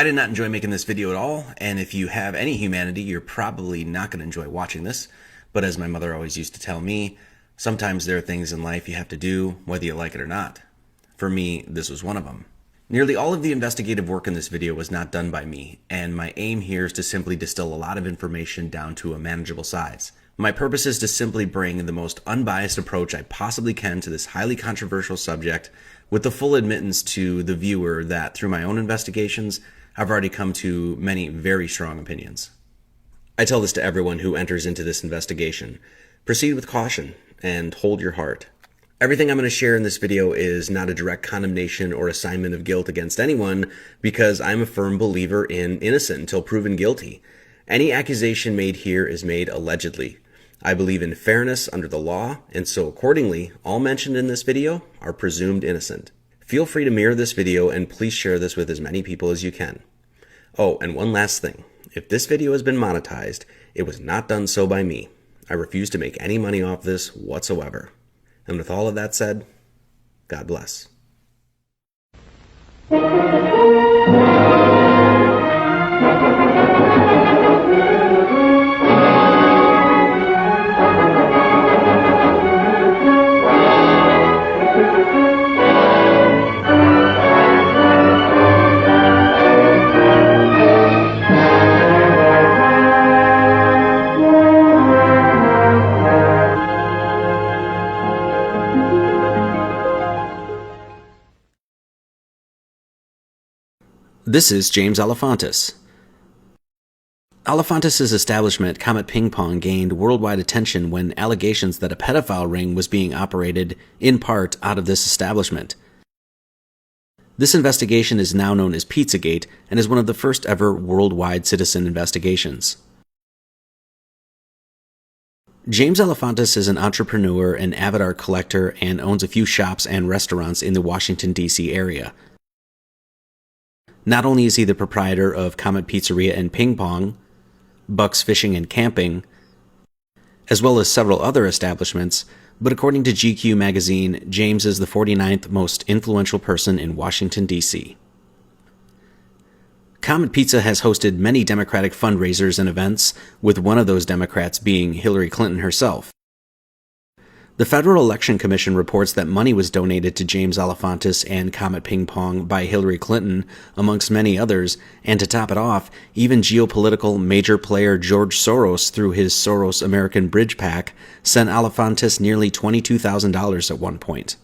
I did not enjoy making this video at all, and if you have any humanity, you're probably not going to enjoy watching this. But as my mother always used to tell me, sometimes there are things in life you have to do whether you like it or not. For me, this was one of them. Nearly all of the investigative work in this video was not done by me, and my aim here is to simply distill a lot of information down to a manageable size. My purpose is to simply bring the most unbiased approach I possibly can to this highly controversial subject, with the full admittance to the viewer that through my own investigations, I've already come to many very strong opinions. I tell this to everyone who enters into this investigation. Proceed with caution and hold your heart. Everything I'm going to share in this video is not a direct condemnation or assignment of guilt against anyone, because I'm a firm believer in innocent until proven guilty. Any accusation made here is made allegedly. I believe in fairness under the law, and so accordingly, all mentioned in this video are presumed innocent. Feel free to mirror this video and please share this with as many people as you can. Oh, and one last thing. If this video has been monetized, it was not done so by me. I refuse to make any money off this whatsoever. And with all of that said, God bless. This is James Alefantis. Alefantis' establishment, Comet Ping Pong, gained worldwide attention when allegations that a pedophile ring was being operated, in part, out of this establishment. This investigation is now known as Pizzagate and is one of the first ever worldwide citizen investigations. James Alefantis is an entrepreneur, an avid art collector, and owns a few shops and restaurants in the Washington, D.C. area. Not only is he the proprietor of Comet Pizzeria and Ping Pong, Buck's Fishing and Camping, as well as several other establishments, but according to GQ magazine, James is the 49th most influential person in Washington, D.C. Comet Pizza has hosted many Democratic fundraisers and events, with one of those Democrats being Hillary Clinton herself. The Federal Election Commission reports that money was donated to James Alefantis and Comet Ping Pong by Hillary Clinton, amongst many others, and to top it off, even geopolitical major player George Soros, through his Soros American Bridge PAC, sent Alefantis nearly $22,000 at one point.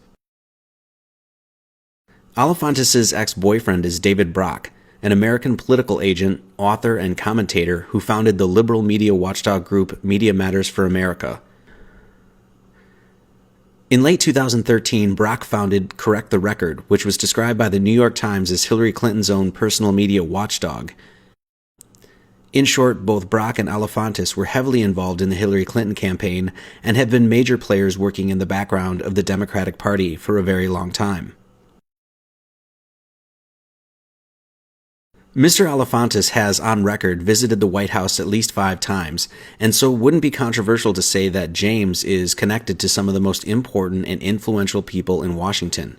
Alefantis' ex-boyfriend is David Brock, an American political agent, author, and commentator who founded the liberal media watchdog group Media Matters for America. In late 2013, Brock founded Correct the Record, which was described by the New York Times as Hillary Clinton's own personal media watchdog. In short, both Brock and Alefantis were heavily involved in the Hillary Clinton campaign and have been major players working in the background of the Democratic Party for a very long time. Mr. Alefantis has, on record, visited the White House at least 5 times, and so it wouldn't be controversial to say that James is connected to some of the most important and influential people in Washington.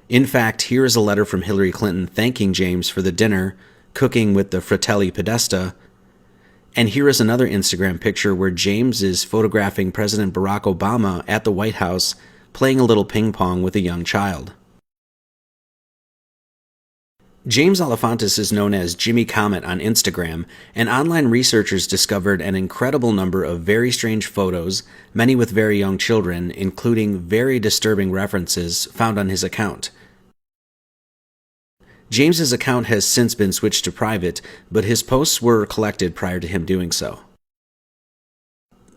In fact, here is a letter from Hillary Clinton thanking James for the dinner, cooking with the Fratelli Podesta, and here is another Instagram picture where James is photographing President Barack Obama at the White House playing a little ping pong with a young child. James Alefantis is known as Jimmy Comet on Instagram, and online researchers discovered an incredible number of very strange photos, many with very young children, including very disturbing references found on his account. James's account has since been switched to private, but his posts were collected prior to him doing so.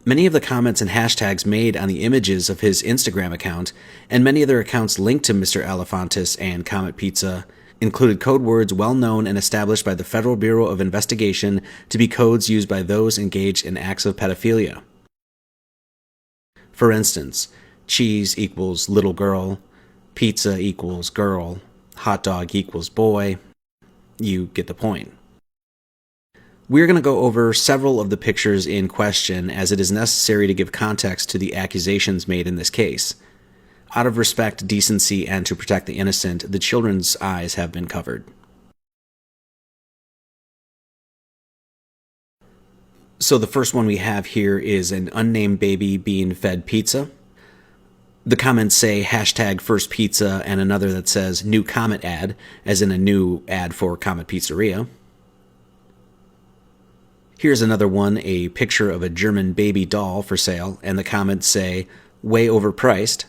Many of the comments and hashtags made on the images of his Instagram account, and many other accounts linked to Mr. Alefantis and Comet Pizza, included code words well known and established by the Federal Bureau of Investigation to be codes used by those engaged in acts of pedophilia. For instance, cheese equals little girl, pizza equals girl, hot dog equals boy. You get the point. We're going to go over several of the pictures in question, as it is necessary to give context to the accusations made in this case. Out of respect, decency, and to protect the innocent, the children's eyes have been covered. So the first one we have here is an unnamed baby being fed pizza. The comments say hashtag first pizza and another that says new Comet ad, as in a new ad for Comet Pizzeria. Here's another one, a picture of a German baby doll for sale, and the comments say way overpriced.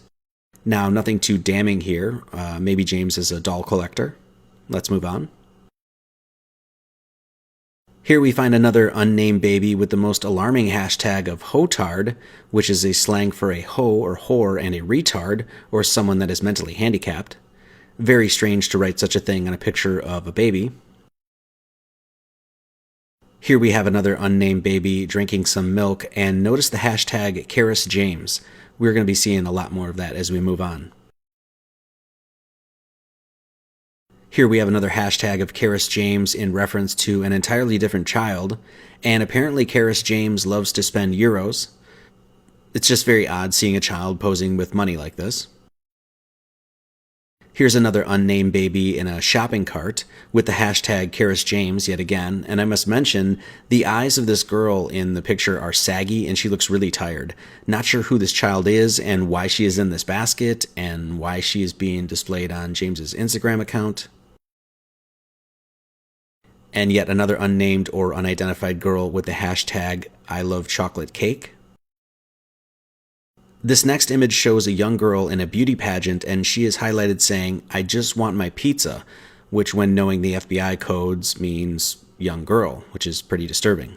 Now, nothing too damning here. Maybe James is a doll collector. Let's move on. Here we find another unnamed baby with the most alarming hashtag of hotard, which is a slang for a hoe or whore and a retard, or someone that is mentally handicapped. Very strange to write such a thing on a picture of a baby. Here we have another unnamed baby drinking some milk, and notice the hashtag Karis James. We're going to be seeing a lot more of that as we move on. Here we have another hashtag of Karis James in reference to an entirely different child, and apparently Karis James loves to spend euros. It's just very odd seeing a child posing with money like this. Here's another unnamed baby in a shopping cart with the hashtag Karis James yet again, and I must mention, the eyes of this girl in the picture are saggy and she looks really tired. Not sure who this child is and why she is in this basket and why she is being displayed on James's Instagram account. And yet another unnamed or unidentified girl with the hashtag I love chocolate cake. This next image shows a young girl in a beauty pageant, and she is highlighted saying, I just want my pizza, which when knowing the FBI codes means young girl, which is pretty disturbing.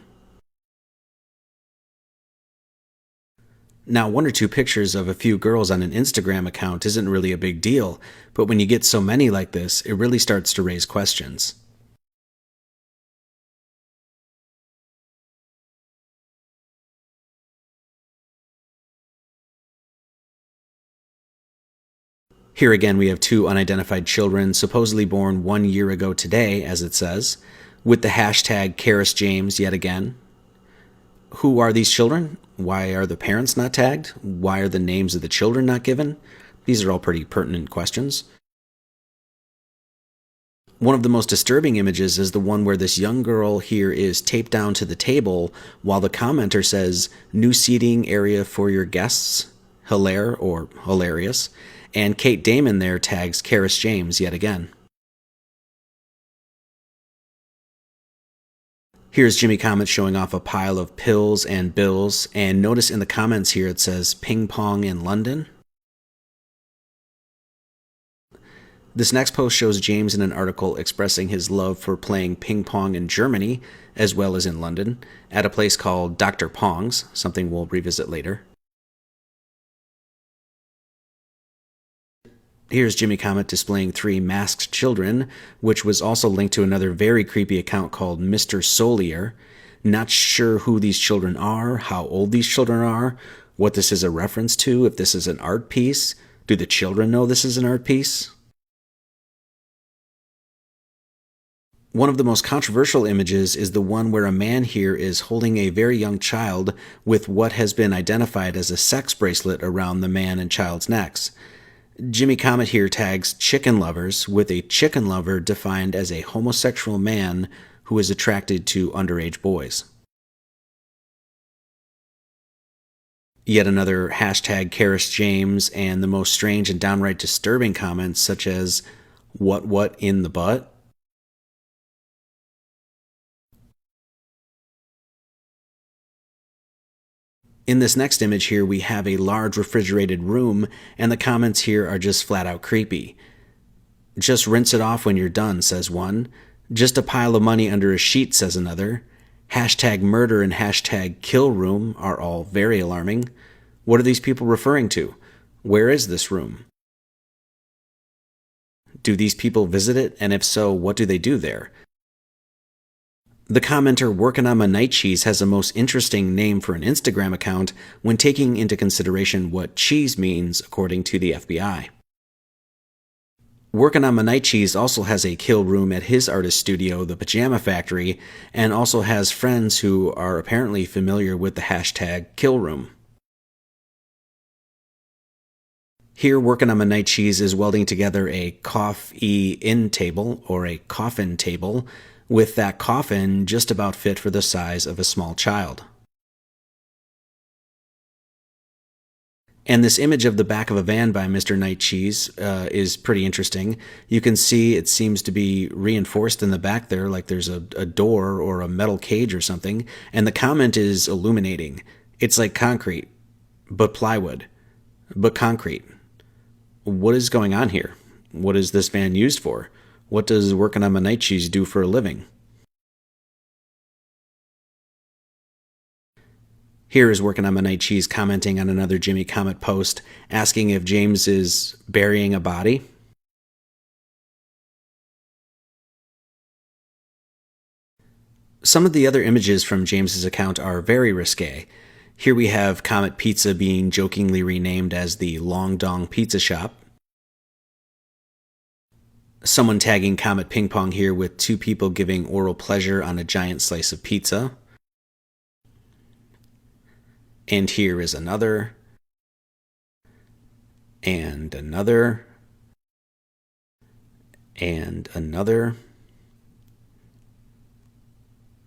Now, one or two pictures of a few girls on an Instagram account isn't really a big deal, but when you get so many like this, it really starts to raise questions. Here again we have two unidentified children supposedly born 1 year ago today, as it says, with the hashtag Karis James yet again. Who are these children? Why are the parents not tagged? Why are the names of the children not given? These are all pretty pertinent questions. One of the most disturbing images is the one where this young girl here is taped down to the table while the commenter says, new seating area for your guests, hilaire or hilarious, and Kate Damon there tags Karis James yet again. Here's Jimmy Comet showing off a pile of pills and bills, and notice in the comments here it says ping pong in London. This next post shows James in an article expressing his love for playing ping pong in Germany, as well as in London, at a place called Dr. Pong's, something we'll revisit later. Here's Jimmy Comet displaying 3 masked children, which was also linked to another very creepy account called Mr. Solier. Not sure who these children are, how old these children are, what this is a reference to, if this is an art piece. Do the children know this is an art piece? One of the most controversial images is the one where a man here is holding a very young child with what has been identified as a sex bracelet around the man and child's necks. Jimmy Comet here tags chicken lovers, with a chicken lover defined as a homosexual man who is attracted to underage boys. Yet another hashtag Karis James, and the most strange and downright disturbing comments such as, what in the butt? In this next image here, we have a large refrigerated room, and the comments here are just flat out creepy. Just rinse it off when you're done, says one. Just a pile of money under a sheet, says another. Hashtag murder and hashtag kill room are all very alarming. What are these people referring to? Where is this room? Do these people visit it? And if so, what do they do there? The commenter working on my night cheese has a most interesting name for an Instagram account when taking into consideration what cheese means according to the FBI. Working on my night cheese also has a kill room at his artist studio, the Pajama Factory, and also has friends who are apparently familiar with the hashtag kill room. Here, working on my night cheese is welding together a coffee-in table, or a coffin table, with that coffin just about fit for the size of a small child. And this image of the back of a van by Mr. Night Cheese is pretty interesting. You can see it seems to be reinforced in the back there, like there's a door or a metal cage or something. And the comment is illuminating. It's like concrete, but plywood, but concrete. What is going on here? What is this van used for? What does working on my night cheese do for a living? Here is Working on my Night Cheese commenting on another Jimmy Comet post, asking if James is burying a body. Some of the other images from James's account are very risque. Here we have Comet Pizza being jokingly renamed as the Long Dong Pizza Shop. Someone tagging Comet Ping Pong here with two people giving oral pleasure on a giant slice of pizza. And here is another. And another. And another.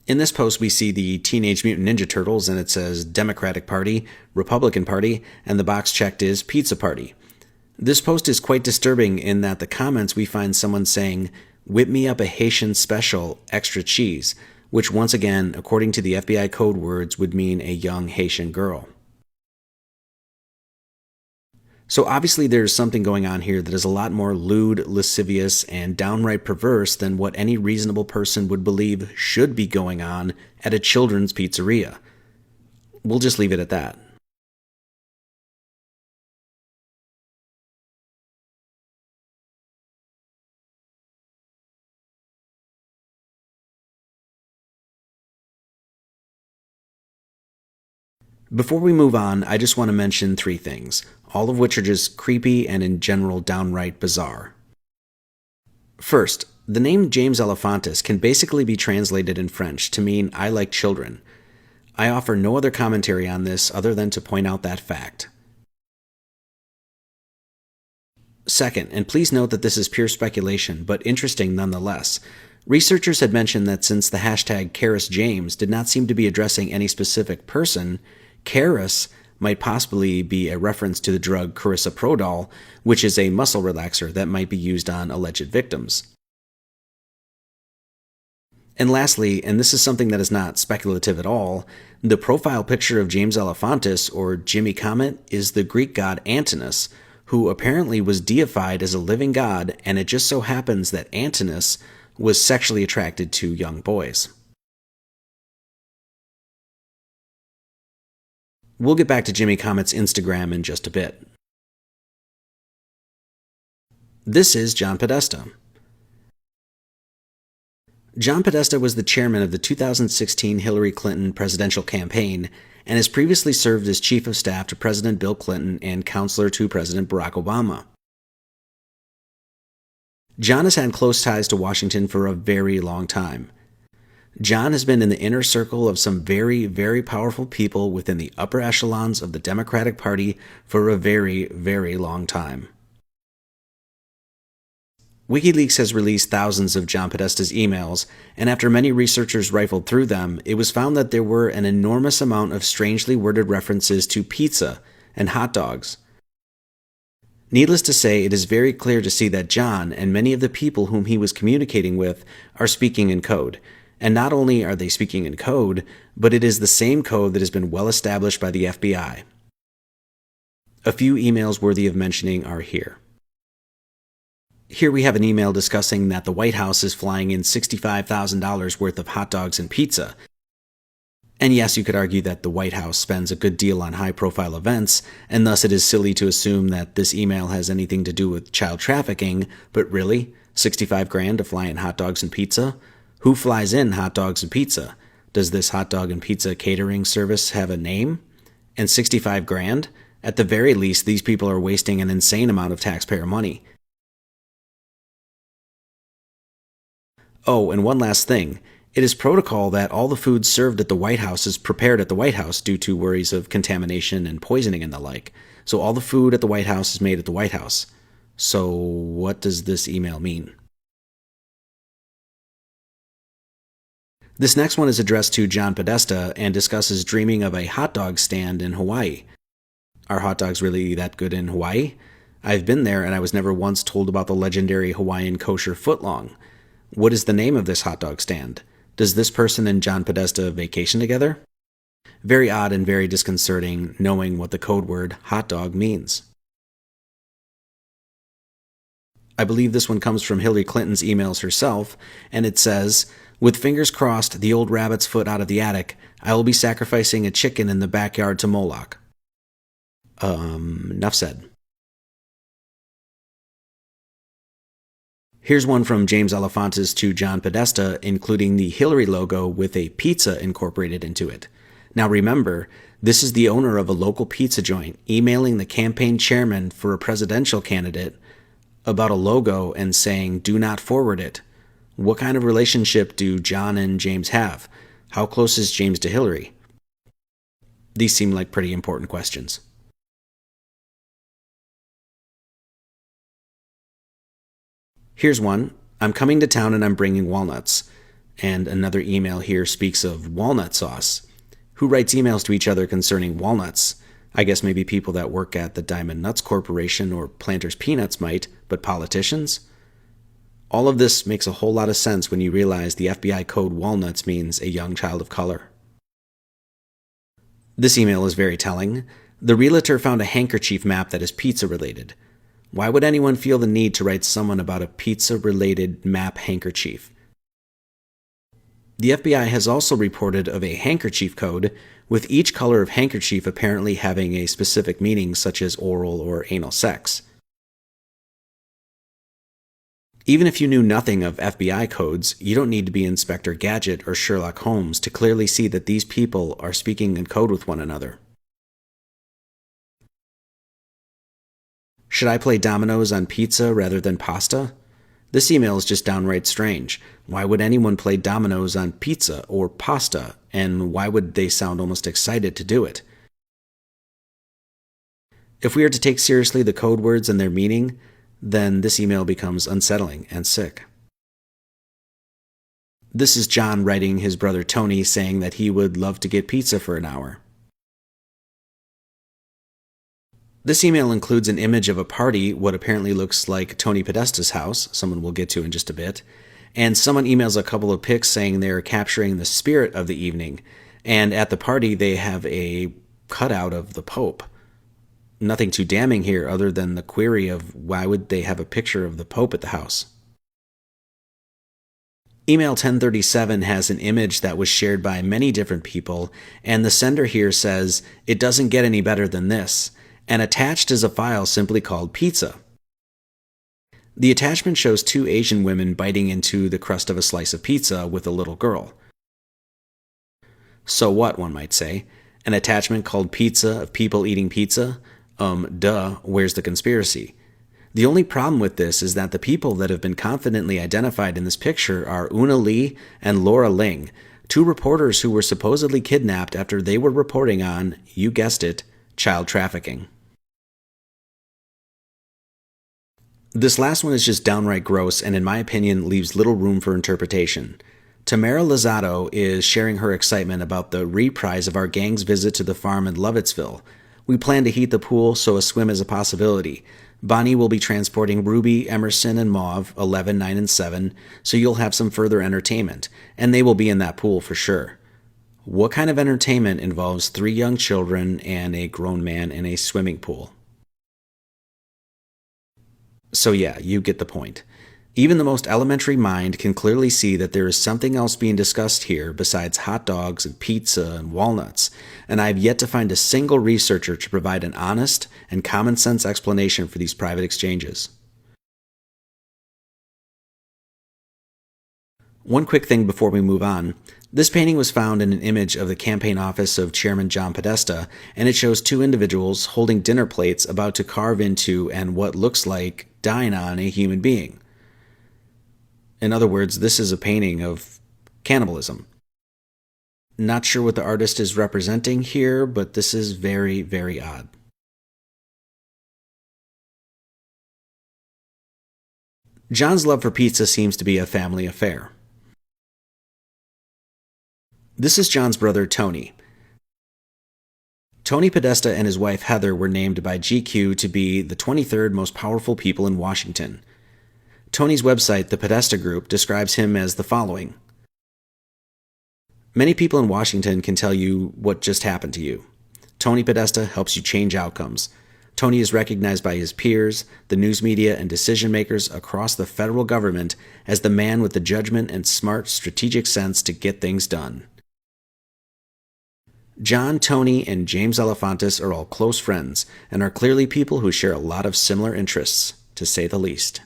In this post, we see the Teenage Mutant Ninja Turtles, and it says Democratic Party, Republican Party, and the box checked is Pizza Party. This post is quite disturbing in that the comments we find someone saying, "Whip me up a Haitian special, extra cheese," which once again, according to the FBI code words, would mean a young Haitian girl. So obviously there's something going on here that is a lot more lewd, lascivious, and downright perverse than what any reasonable person would believe should be going on at a children's pizzeria. We'll just leave it at that. Before we move on, I just want to mention three things, all of which are just creepy and in general downright bizarre. First, the name James Alefantis can basically be translated in French to mean "I like children." I offer no other commentary on this other than to point out that fact. Second, and please note that this is pure speculation, but interesting nonetheless, researchers had mentioned that since the hashtag #CarisJames did not seem to be addressing any specific person, Caris might possibly be a reference to the drug Carisoprodol, which is a muscle relaxer that might be used on alleged victims. And lastly, and this is something that is not speculative at all, the profile picture of James Alefantis, or Jimmy Comet, is the Greek god Antinous, who apparently was deified as a living god, and it just so happens that Antinous was sexually attracted to young boys. We'll get back to Jimmy Comet's Instagram in just a bit. This is John Podesta. John Podesta was the chairman of the 2016 Hillary Clinton presidential campaign and has previously served as chief of staff to President Bill Clinton and counselor to President Barack Obama. John has had close ties to Washington for a very long time. John has been in the inner circle of some very, very powerful people within the upper echelons of the Democratic Party for a very, very long time. WikiLeaks has released thousands of John Podesta's emails, and after many researchers rifled through them, it was found that there were an enormous amount of strangely worded references to pizza and hot dogs. Needless to say, it is very clear to see that John and many of the people whom he was communicating with are speaking in code. And not only are they speaking in code, but it is the same code that has been well established by the FBI. A few emails worthy of mentioning are here. Here we have an email discussing that the White House is flying in $65,000 worth of hot dogs and pizza. And yes, you could argue that the White House spends a good deal on high-profile events, and thus it is silly to assume that this email has anything to do with child trafficking, but really? $65,000 to fly in hot dogs and pizza? Who flies in hot dogs and pizza? Does this hot dog and pizza catering service have a name? And $65,000? At the very least, these people are wasting an insane amount of taxpayer money. Oh, and one last thing. It is protocol that all the food served at the White House is prepared at the White House due to worries of contamination and poisoning and the like. So all the food at the White House is made at the White House. So what does this email mean? This next one is addressed to John Podesta and discusses dreaming of a hot dog stand in Hawaii. Are hot dogs really that good in Hawaii? I've been there and I was never once told about the legendary Hawaiian kosher footlong. What is the name of this hot dog stand? Does this person and John Podesta vacation together? Very odd and very disconcerting knowing what the code word hot dog means. I believe this one comes from Hillary Clinton's emails herself, and it says, "With fingers crossed, the old rabbit's foot out of the attic, I will be sacrificing a chicken in the backyard to Moloch." Enough said. Here's one from James Alefantis to John Podesta, including the Hillary logo with a pizza incorporated into it. Now remember, this is the owner of a local pizza joint emailing the campaign chairman for a presidential candidate about a logo and saying, "Do not forward it." What kind of relationship do John and James have? How close is James to Hillary? These seem like pretty important questions. Here's one. "I'm coming to town and I'm bringing walnuts." And another email here speaks of walnut sauce. Who writes emails to each other concerning walnuts? I guess maybe people that work at the Diamond Nuts Corporation or Planters Peanuts might, but politicians? All of this makes a whole lot of sense when you realize the FBI code walnuts means a young child of color. This email is very telling. The realtor found a handkerchief map that is pizza related. Why would anyone feel the need to write someone about a pizza-related map handkerchief? The FBI has also reported of a handkerchief code, with each color of handkerchief apparently having a specific meaning such as oral or anal sex. Even if you knew nothing of FBI codes, you don't need to be Inspector Gadget or Sherlock Holmes to clearly see that these people are speaking in code with one another. Should I play dominoes on pizza rather than pasta? This email is just downright strange. Why would anyone play dominoes on pizza or pasta, and why would they sound almost excited to do it? If we are to take seriously the code words and their meaning, then this email becomes unsettling and sick. This is John writing his brother Tony saying that he would love to get pizza for an hour. This email includes an image of a party, what apparently looks like Tony Podesta's house, someone we'll get to in just a bit, and someone emails a couple of pics saying they're capturing the spirit of the evening, and at the party they have a cutout of the Pope. Nothing too damning here other than the query of why would they have a picture of the Pope at the house. Email 1037 has an image that was shared by many different people, and the sender here says, "It doesn't get any better than this," and attached is a file simply called pizza. The attachment shows two Asian women biting into the crust of a slice of pizza with a little girl. So what, one might say? An attachment called pizza of people eating pizza? Where's the conspiracy? The only problem with this is that the people that have been confidently identified in this picture are Una Lee and Laura Ling, two reporters who were supposedly kidnapped after they were reporting on, you guessed it, child trafficking. This last one is just downright gross and in my opinion leaves little room for interpretation. Tamara Lozado is sharing her excitement about the reprise of our gang's visit to the farm in Lovettsville. We plan to heat the pool so a swim is a possibility. Bonnie will be transporting Ruby, Emerson, and Mauve, 11, 9, and 7, so you'll have some further entertainment, and they will be in that pool for sure. What kind of entertainment involves 3 young children and a grown man in a swimming pool? So yeah, you get the point. Even the most elementary mind can clearly see that there is something else being discussed here besides hot dogs and pizza and walnuts, and I have yet to find a single researcher to provide an honest and common sense explanation for these private exchanges. One quick thing before we move on. This painting was found in an image of the campaign office of Chairman John Podesta, and it shows 2 individuals holding dinner plates about to carve into and what looks like dine on a human being. In other words, this is a painting of cannibalism. Not sure what the artist is representing here, but this is very, very odd. John's love for pizza seems to be a family affair. This is John's brother, Tony. Tony Podesta and his wife Heather were named by GQ to be the 23rd most powerful people in Washington. Tony's website, the Podesta Group, describes him as the following. Many people in Washington can tell you what just happened to you. Tony Podesta helps you change outcomes. Tony is recognized by his peers, the news media, and decision makers across the federal government as the man with the judgment and smart, strategic sense to get things done. John, Tony, and James Alefantis are all close friends and are clearly people who share a lot of similar interests, to say the least.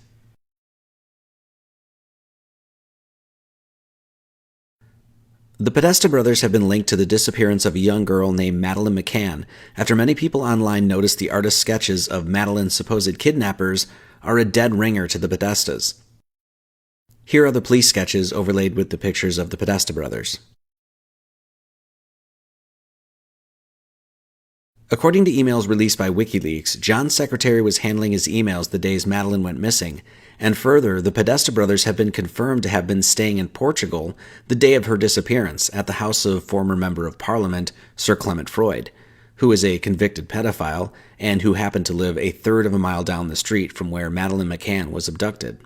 The Podesta brothers have been linked to the disappearance of a young girl named Madeleine McCann after many people online noticed the artist's sketches of Madeleine's supposed kidnappers are a dead ringer to the Podestas. Here are the police sketches overlaid with the pictures of the Podesta brothers. According to emails released by WikiLeaks, John's secretary was handling his emails the days Madeleine went missing, and further, the Podesta brothers have been confirmed to have been staying in Portugal the day of her disappearance at the house of former Member of Parliament Sir Clement Freud, who is a convicted pedophile and who happened to live a third of a mile down the street from where Madeleine McCann was abducted.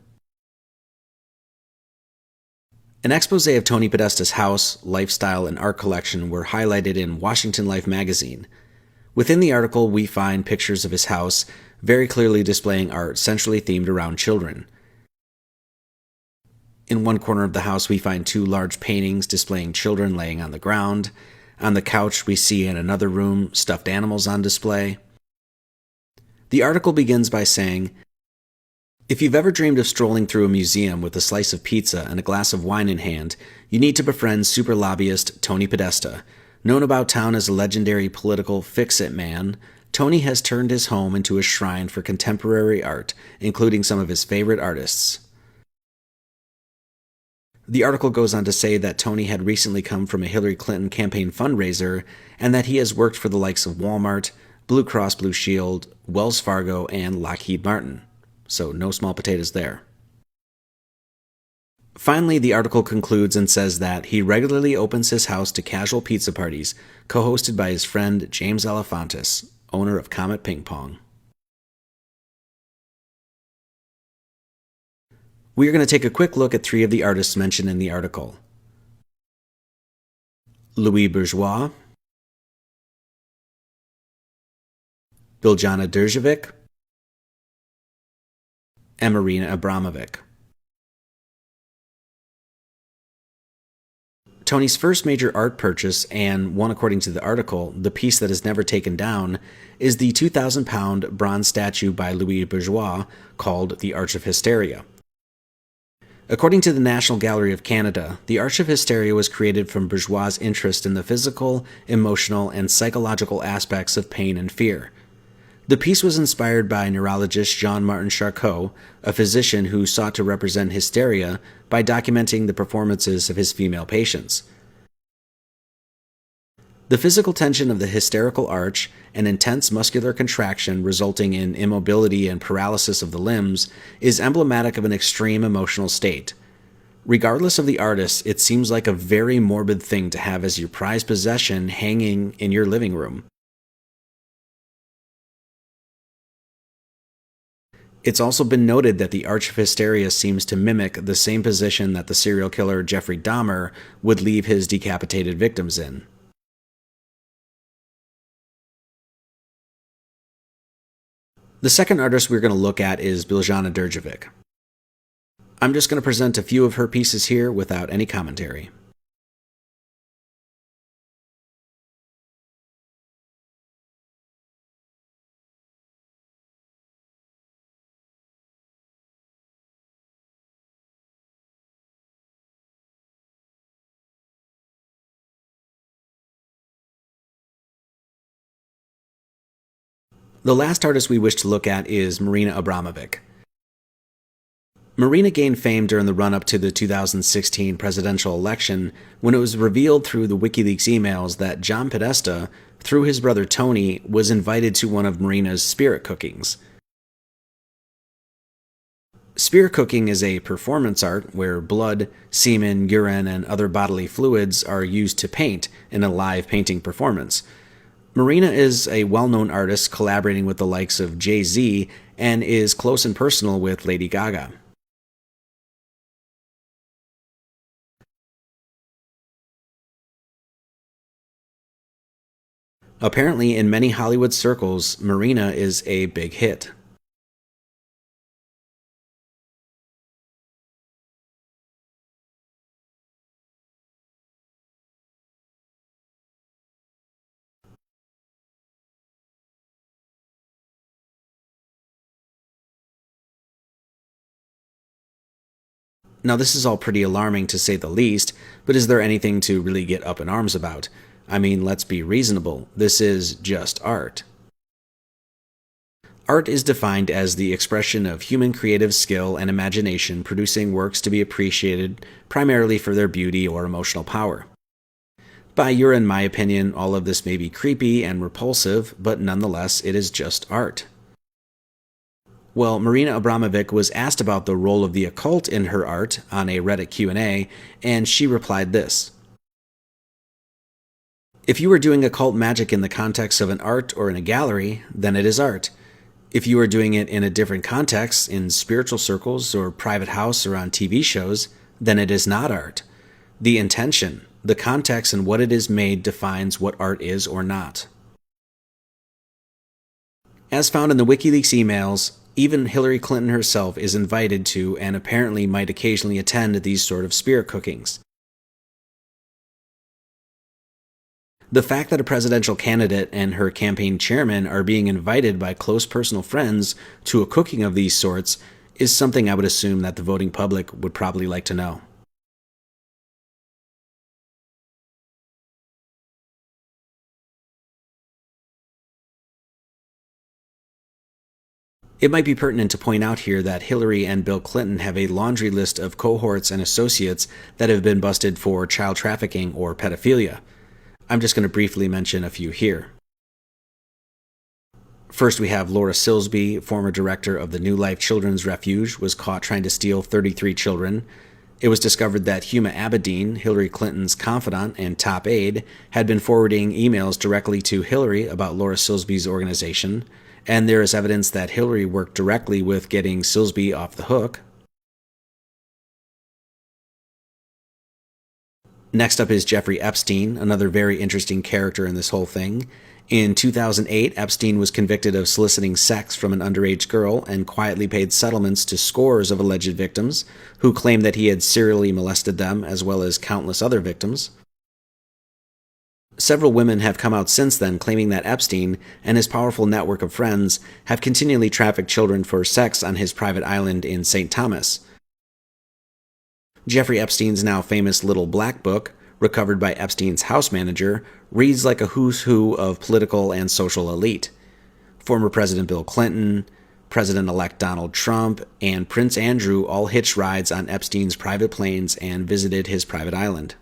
An expose of Tony Podesta's house, lifestyle, and art collection were highlighted in Washington Life magazine. Within the article, we find pictures of his house, very clearly displaying art centrally themed around children. In one corner of the house, we find two large paintings displaying children laying on the ground. On the couch, we see in another room stuffed animals on display. The article begins by saying, "If you've ever dreamed of strolling through a museum with a slice of pizza and a glass of wine in hand, you need to befriend super lobbyist Tony Podesta. Known about town as a legendary political fix-it man, Tony has turned his home into a shrine for contemporary art, including some of his favorite artists." The article goes on to say that Tony had recently come from a Hillary Clinton campaign fundraiser and that he has worked for the likes of Walmart, Blue Cross Blue Shield, Wells Fargo, and Lockheed Martin. So no small potatoes there. Finally, the article concludes and says that he regularly opens his house to casual pizza parties, co-hosted by his friend James Alefantis, owner of Comet Ping Pong. We are going to take a quick look at three of the artists mentioned in the article. Louis Bourgeois, Biljana Đurđević, and Marina Abramovic. Tony's first major art purchase, and one according to the article, the piece that is never taken down, is the 2,000-pound bronze statue by Louis Bourgeois called the Arch of Hysteria. According to the National Gallery of Canada, the Arch of Hysteria was created from Bourgeois' interest in the physical, emotional, and psychological aspects of pain and fear. The piece was inspired by neurologist Jean-Martin Charcot, a physician who sought to represent hysteria by documenting the performances of his female patients. The physical tension of the hysterical arch and intense muscular contraction resulting in immobility and paralysis of the limbs is emblematic of an extreme emotional state. Regardless of the artist, it seems like a very morbid thing to have as your prized possession hanging in your living room. It's also been noted that the Arch of Hysteria seems to mimic the same position that the serial killer Jeffrey Dahmer would leave his decapitated victims in. The second artist we're going to look at is Biljana Đurđević. I'm just going to present a few of her pieces here without any commentary. The last artist we wish to look at is Marina Abramovic. Marina gained fame during the run-up to the 2016 presidential election when it was revealed through the WikiLeaks emails that John Podesta, through his brother Tony, was invited to one of Marina's spirit cookings. Spear cooking is a performance art where blood, semen, urine, and other bodily fluids are used to paint in a live painting performance. Marina is a well-known artist collaborating with the likes of Jay-Z and is close and personal with Lady Gaga. Apparently, in many Hollywood circles, Marina is a big hit. Now, this is all pretty alarming to say the least, but is there anything to really get up in arms about? I mean, let's be reasonable. This is just art. Art is defined as the expression of human creative skill and imagination producing works to be appreciated primarily for their beauty or emotional power. By your and my opinion, all of this may be creepy and repulsive, but nonetheless, it is just art. Well, Marina Abramovic was asked about the role of the occult in her art on a Reddit Q&A, and she replied this: "If you are doing occult magic in the context of an art or in a gallery, then it is art. If you are doing it in a different context, in spiritual circles or private house or on TV shows, then it is not art. The intention, the context, and what it is made defines what art is or not." As found in the WikiLeaks emails, even Hillary Clinton herself is invited to and apparently might occasionally attend these sort of spirit cookings. The fact that a presidential candidate and her campaign chairman are being invited by close personal friends to a cooking of these sorts is something I would assume that the voting public would probably like to know. It might be pertinent to point out here that Hillary and Bill Clinton have a laundry list of cohorts and associates that have been busted for child trafficking or pedophilia. I'm just going to briefly mention a few here. First, we have Laura Silsby, former director of the New Life Children's Refuge, was caught trying to steal 33 children. It was discovered that Huma Abedin, Hillary Clinton's confidant and top aide, had been forwarding emails directly to Hillary about Laura Silsby's organization, and there is evidence that Hillary worked directly with getting Silsby off the hook. Next up is Jeffrey Epstein, another very interesting character in this whole thing. In 2008, Epstein was convicted of soliciting sex from an underage girl and quietly paid settlements to scores of alleged victims who claimed that he had serially molested them as well as countless other victims. Several women have come out since then claiming that Epstein and his powerful network of friends have continually trafficked children for sex on his private island in St. Thomas. Jeffrey Epstein's now famous Little Black Book, recovered by Epstein's house manager, reads like a who's who of political and social elite. Former President Bill Clinton, President-elect Donald Trump, and Prince Andrew all hitched rides on Epstein's private planes and visited his private island.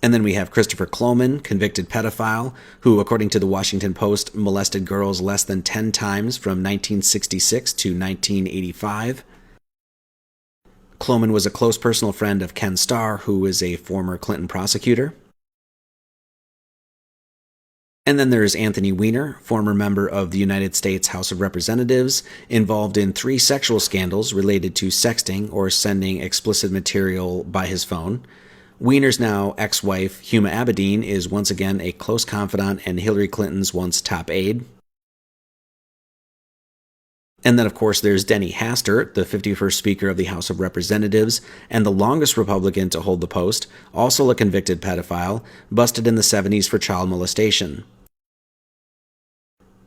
And then we have Christopher Kloman, convicted pedophile, who, according to the Washington Post, molested girls less than 10 times from 1966 to 1985. Kloman was a close personal friend of Ken Starr, who is a former Clinton prosecutor. And then there's Anthony Weiner, former member of the United States House of Representatives, involved in 3 sexual scandals related to sexting or sending explicit material by his phone. Weiner's now ex-wife, Huma Abedin, is once again a close confidant and Hillary Clinton's once top aide. And then, of course, there's Denny Hastert, the 51st Speaker of the House of Representatives and the longest Republican to hold the post, also a convicted pedophile, busted in the 70s for child molestation.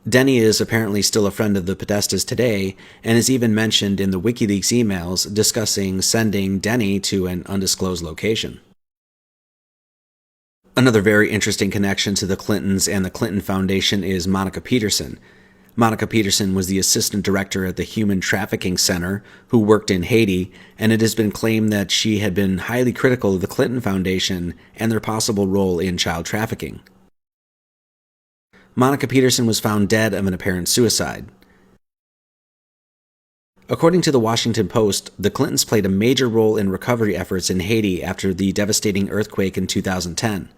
Denny is apparently still a friend of the Podestas today, and is even mentioned in the WikiLeaks emails discussing sending Denny to an undisclosed location. Another very interesting connection to the Clintons and the Clinton Foundation is Monica Peterson. Monica Peterson was the assistant director at the Human Trafficking Center, who worked in Haiti, and it has been claimed that she had been highly critical of the Clinton Foundation and their possible role in child trafficking. Monica Peterson was found dead of an apparent suicide. According to the Washington Post, the Clintons played a major role in recovery efforts in Haiti after the devastating earthquake in 2010.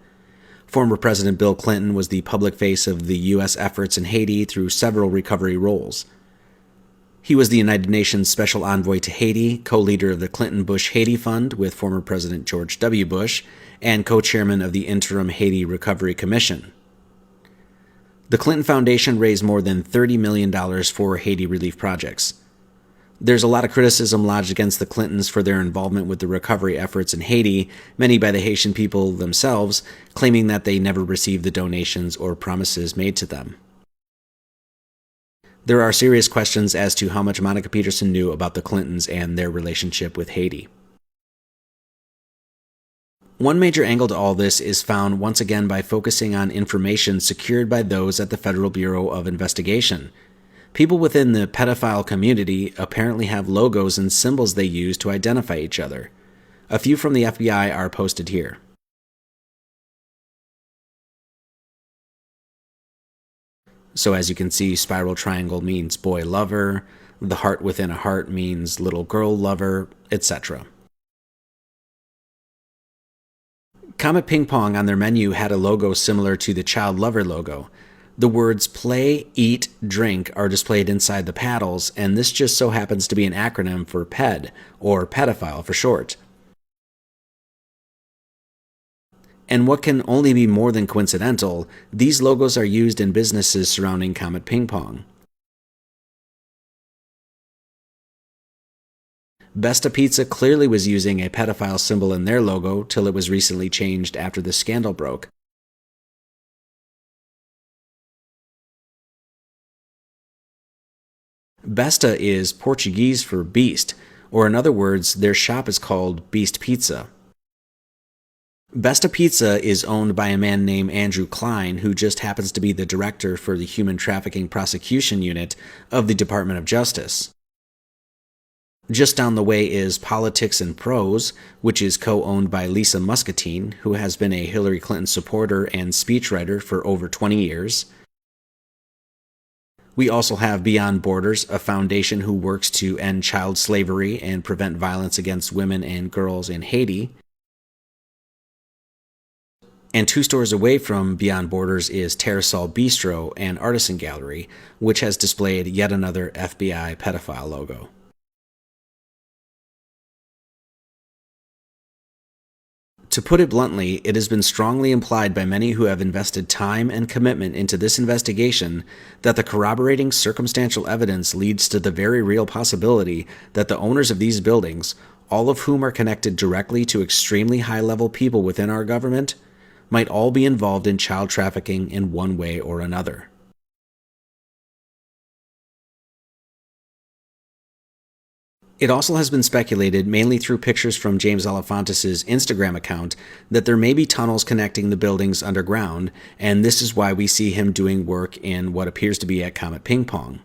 Former President Bill Clinton was the public face of the U.S. efforts in Haiti through several recovery roles. He was the United Nations Special Envoy to Haiti, co-leader of the Clinton-Bush Haiti Fund with former President George W. Bush, and co-chairman of the Interim Haiti Recovery Commission. The Clinton Foundation raised more than $30 million for Haiti relief projects. There's a lot of criticism lodged against the Clintons for their involvement with the recovery efforts in Haiti, many by the Haitian people themselves, claiming that they never received the donations or promises made to them. There are serious questions as to how much Monica Peterson knew about the Clintons and their relationship with Haiti. One major angle to all this is found once again by focusing on information secured by those at the Federal Bureau of Investigation. People within the pedophile community apparently have logos and symbols they use to identify each other. A few from the FBI are posted here. So as you can see, spiral triangle means boy lover, the heart within a heart means little girl lover, etc. Comet Ping Pong on their menu had a logo similar to the Child Lover logo. The words play, eat, drink are displayed inside the paddles, and this just so happens to be an acronym for PED, or pedophile for short. And what can only be more than coincidental, these logos are used in businesses surrounding Comet Ping Pong. Besta Pizza clearly was using a pedophile symbol in their logo till it was recently changed after the scandal broke. Besta is Portuguese for beast, or in other words, their shop is called Beast Pizza. Besta Pizza is owned by a man named Andrew Klein, who just happens to be the director for the Human Trafficking Prosecution Unit of the Department of Justice. Just down the way is Politics and Prose, which is co-owned by Lisa Muscatine, who has been a Hillary Clinton supporter and speechwriter for over 20 years. We also have Beyond Borders, a foundation who works to end child slavery and prevent violence against women and girls in Haiti. And 2 stores away from Beyond Borders is Terrasol Bistro and Artisan Gallery, which has displayed yet another FBI pedophile logo. To put it bluntly, it has been strongly implied by many who have invested time and commitment into this investigation that the corroborating circumstantial evidence leads to the very real possibility that the owners of these buildings, all of whom are connected directly to extremely high-level people within our government, might all be involved in child trafficking in one way or another. It also has been speculated, mainly through pictures from James Alefantis' Instagram account, that there may be tunnels connecting the buildings underground, and this is why we see him doing work in what appears to be at Comet Ping Pong.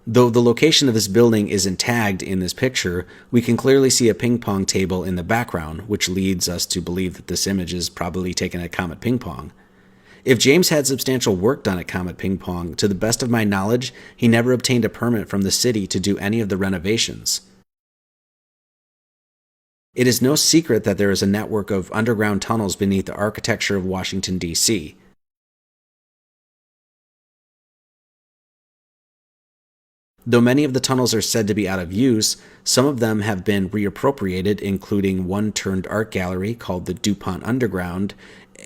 Though the location of this building isn't tagged in this picture, we can clearly see a ping pong table in the background, which leads us to believe that this image is probably taken at Comet Ping Pong. If James had substantial work done at Comet Ping Pong, to the best of my knowledge, he never obtained a permit from the city to do any of the renovations. It is no secret that there is a network of underground tunnels beneath the architecture of Washington, D.C. Though many of the tunnels are said to be out of use, some of them have been reappropriated, including one turned art gallery called the DuPont Underground,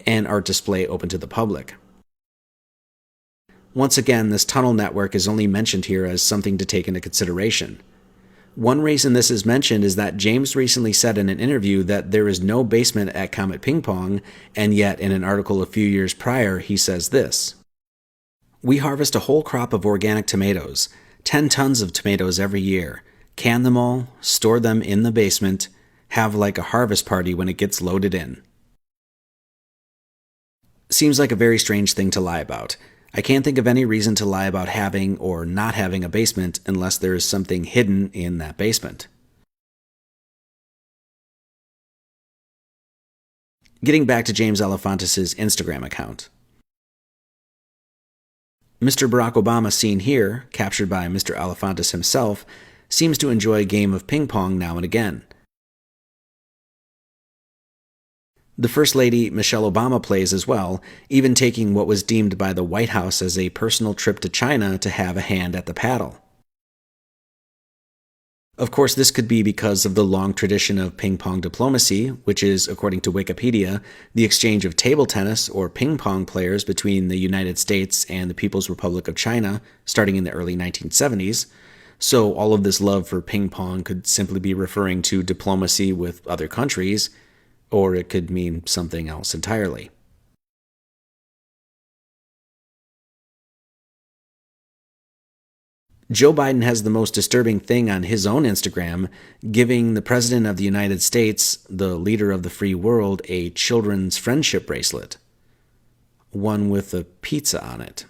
and art display open to the public. Once again, this tunnel network is only mentioned here as something to take into consideration. One reason this is mentioned is that James recently said in an interview that there is no basement at Comet Ping Pong, and yet in an article a few years prior he says this: "We harvest a whole crop of organic tomatoes, 10 tons of tomatoes every year, can them all, store them in the basement, have like a harvest party when it gets loaded in." Seems like a very strange thing to lie about. I can't think of any reason to lie about having or not having a basement unless there is something hidden in that basement. Getting back to James Alefantis' Instagram account. Mr. Barack Obama, seen here, captured by Mr. Alefantis himself, seems to enjoy a game of ping pong now and again. The First Lady, Michelle Obama, plays as well, even taking what was deemed by the White House as a personal trip to China to have a hand at the paddle. Of course, this could be because of the long tradition of ping pong diplomacy, which is, according to Wikipedia, the exchange of table tennis or ping pong players between the United States and the People's Republic of China starting in the early 1970s. So all of this love for ping pong could simply be referring to diplomacy with other countries, or it could mean something else entirely. Joe Biden has the most disturbing thing on his own Instagram, giving the President of the United States, the leader of the free world, a children's friendship bracelet. One with a pizza on it.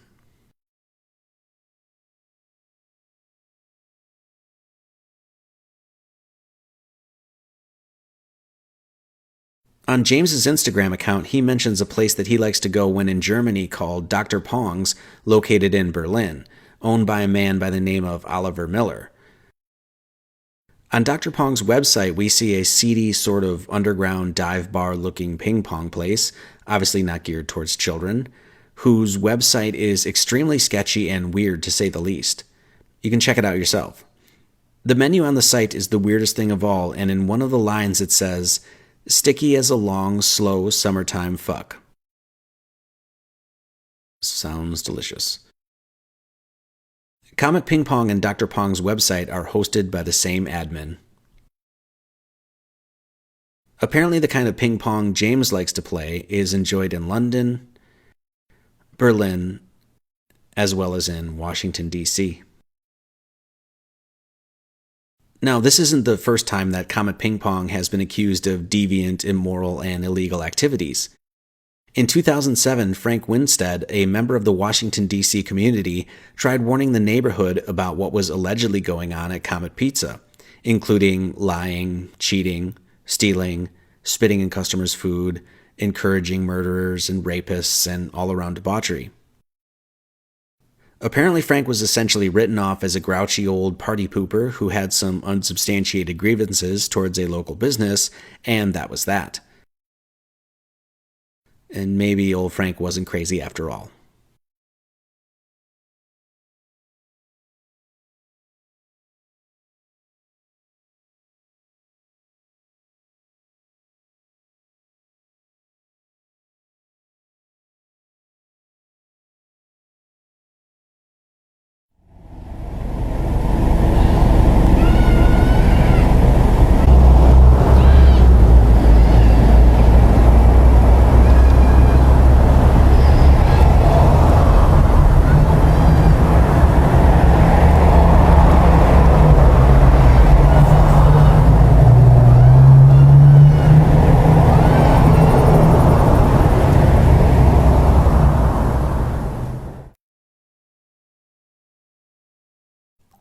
On James's Instagram account, he mentions a place that he likes to go when in Germany called Dr. Pong's, located in Berlin, owned by a man by the name of Oliver Miller. On Dr. Pong's website, we see a seedy sort of underground dive bar looking ping pong place, obviously not geared towards children, whose website is extremely sketchy and weird to say the least. You can check it out yourself. The menu on the site is the weirdest thing of all, and in one of the lines it says, "Sticky as a long, slow summertime fuck." Sounds delicious. Comet Ping Pong and Dr. Pong's website are hosted by the same admin. Apparently the kind of ping pong James likes to play is enjoyed in London, Berlin, as well as in Washington, D.C. Now, this isn't the first time that Comet Ping Pong has been accused of deviant, immoral, and illegal activities. In 2007, Frank Winstead, a member of the Washington, D.C. community, tried warning the neighborhood about what was allegedly going on at Comet Pizza, including lying, cheating, stealing, spitting in customers' food, encouraging murderers and rapists, and all-around debauchery. Apparently, Frank was essentially written off as a grouchy old party pooper who had some unsubstantiated grievances towards a local business, and that was that. And maybe old Frank wasn't crazy after all.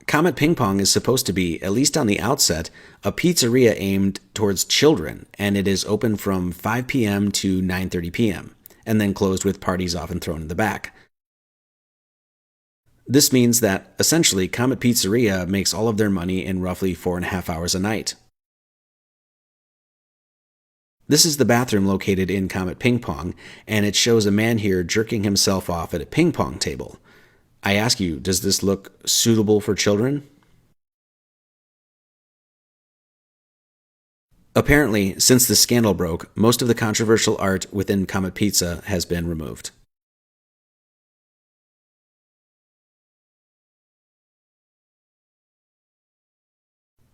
Comet Ping Pong is supposed to be, at least on the outset, a pizzeria aimed towards children, and it is open from 5 p.m. to 9:30 p.m., and then closed with parties often thrown in the back. This means that, essentially, Comet Pizzeria makes all of their money in roughly 4.5 hours a night. This is the bathroom located in Comet Ping Pong, and it shows a man here jerking himself off at a ping pong table. I ask you, does this look suitable for children? Apparently, since the scandal broke, most of the controversial art within Comet Pizza has been removed.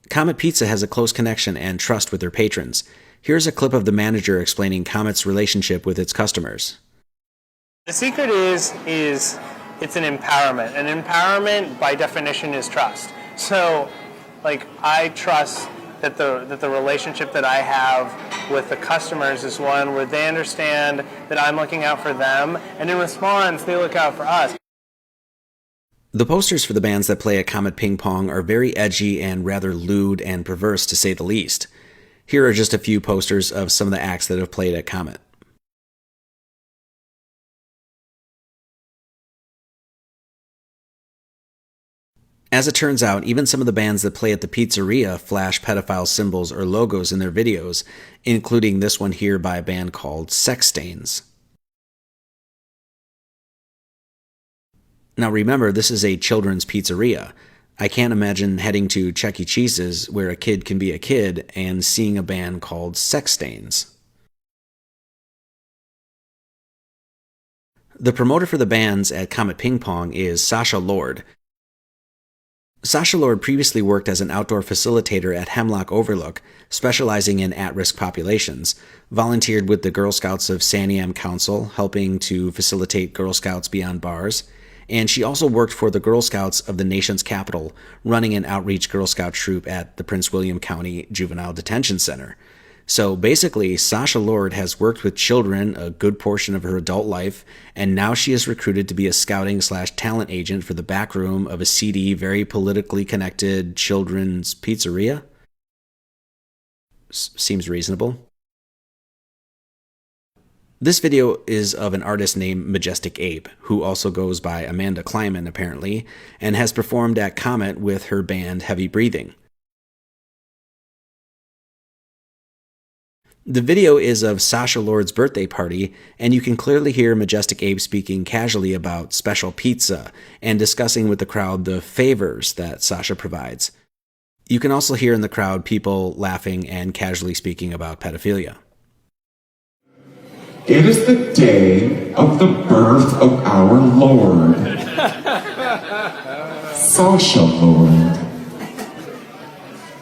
Comet Pizza has a close connection and trust with their patrons. Here's a clip of the manager explaining Comet's relationship with its customers. The secret is it's an empowerment. An empowerment, by definition, is trust. So, I trust that the relationship that I have with the customers is one where they understand that I'm looking out for them, and in response, they look out for us. The posters for the bands that play at Comet Ping Pong are very edgy and rather lewd and perverse, to say the least. Here are just a few posters of some of the acts that have played at Comet. As it turns out, even some of the bands that play at the pizzeria flash pedophile symbols or logos in their videos, including this one here by a band called Sex Stains. Now remember, this is a children's pizzeria. I can't imagine heading to Chuck E. Cheese's, where a kid can be a kid, and seeing a band called Sex Stains. The promoter for the bands at Comet Ping Pong is Sasha Lord. Sasha Lord previously worked as an outdoor facilitator at Hemlock Overlook, specializing in at-risk populations, volunteered with the Girl Scouts of Santiam Council, helping to facilitate Girl Scouts Beyond Bars, and she also worked for the Girl Scouts of the nation's capital, running an outreach Girl Scout troop at the Prince William County Juvenile Detention Center. So basically, Sasha Lord has worked with children a good portion of her adult life, and now she is recruited to be a scouting/talent agent for the back room of a seedy, very politically connected children's pizzeria? Seems reasonable. This video is of an artist named Majestic Ape, who also goes by Amanda Kleiman apparently, and has performed at Comet with her band Heavy Breathing. The video is of Sasha Lord's birthday party, and you can clearly hear Majestic Ape speaking casually about special pizza and discussing with the crowd the favors that Sasha provides. You can also hear in the crowd people laughing and casually speaking about pedophilia. It is the day of the birth of our Lord, Sasha Lord.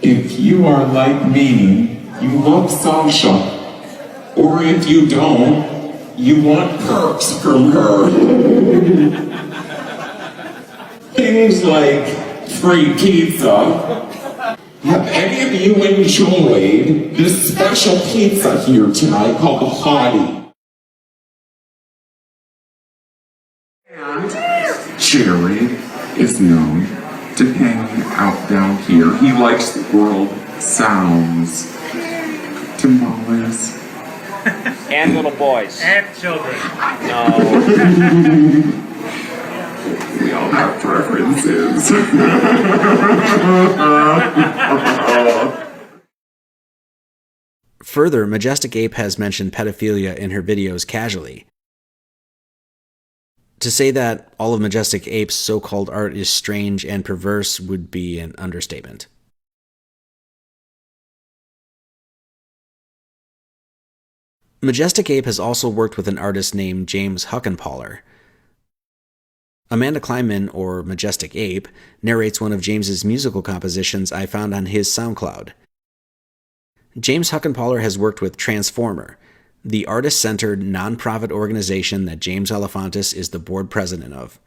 If you are like me, you love Sasha, or if you don't, you want perks from her. Things like free pizza. Have any of you enjoyed this special pizza here tonight called the Hottie? And Jerry is known to hang out down here. He likes the world sounds. Tamales. And little boys. And children. No. We all have preferences. Further, Majestic Ape has mentioned pedophilia in her videos casually. To say that all of Majestic Ape's so-called art is strange and perverse would be an understatement. Majestic Ape has also worked with an artist named James Huckenpaller. Amanda Kleiman, or Majestic Ape, narrates one of James's musical compositions I found on his SoundCloud. James Huckenpaller has worked with Transformer, the artist-centered, non-profit organization that James Alefantis is the board president of.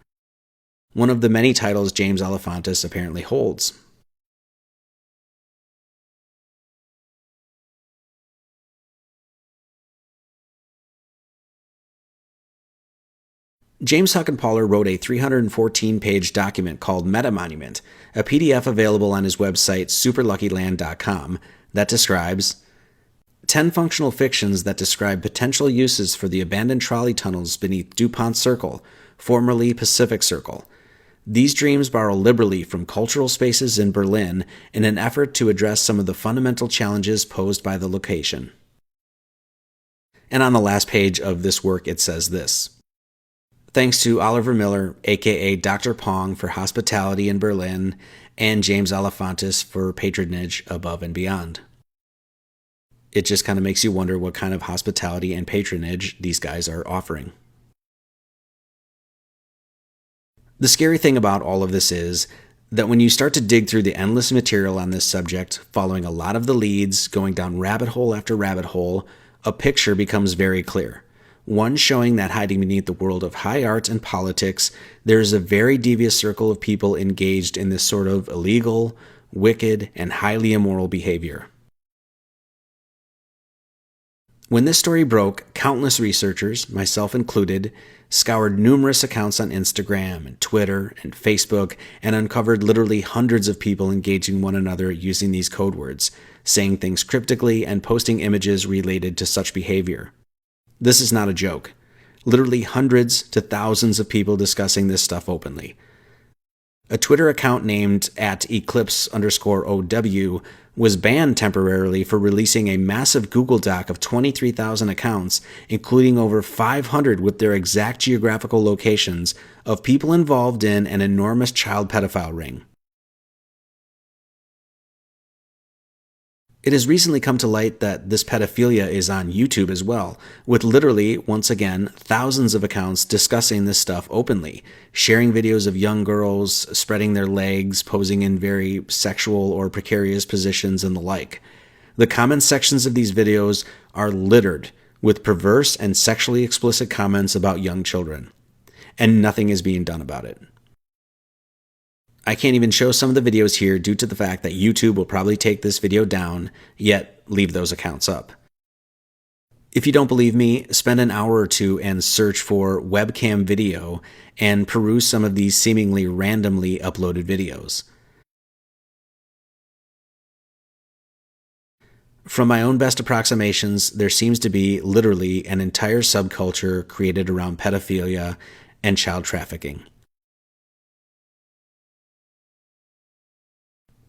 One of the many titles James Alefantis apparently holds. James Huckenpaller wrote a 314-page document called Metamonument, a PDF available on his website superluckyland.com that describes 10 functional fictions that describe potential uses for the abandoned trolley tunnels beneath DuPont Circle, formerly Pacific Circle. These dreams borrow liberally from cultural spaces in Berlin in an effort to address some of the fundamental challenges posed by the location. And on the last page of this work it says this: thanks to Oliver Miller, aka Dr. Pong, for hospitality in Berlin, and James Alefantis for patronage above and beyond. It just kind of makes you wonder what kind of hospitality and patronage these guys are offering. The scary thing about all of this is that when you start to dig through the endless material on this subject, following a lot of the leads, going down rabbit hole after rabbit hole, a picture becomes very clear. One showing that hiding beneath the world of high art and politics, there is a very devious circle of people engaged in this sort of illegal, wicked, and highly immoral behavior. When this story broke, countless researchers, myself included, scoured numerous accounts on Instagram and Twitter and Facebook and uncovered literally hundreds of people engaging one another using these code words, saying things cryptically and posting images related to such behavior. This is not a joke. Literally hundreds to thousands of people discussing this stuff openly. A Twitter account named @Eclipse_OW was banned temporarily for releasing a massive Google Doc of 23,000 accounts, including over 500 with their exact geographical locations of people involved in an enormous child pedophile ring. It has recently come to light that this pedophilia is on YouTube as well, with literally, once again, thousands of accounts discussing this stuff openly, sharing videos of young girls spreading their legs, posing in very sexual or precarious positions, and the like. The comment sections of these videos are littered with perverse and sexually explicit comments about young children, and nothing is being done about it. I can't even show some of the videos here due to the fact that YouTube will probably take this video down, yet leave those accounts up. If you don't believe me, spend an hour or two and search for webcam video and peruse some of these seemingly randomly uploaded videos. From my own best approximations, there seems to be literally an entire subculture created around pedophilia and child trafficking.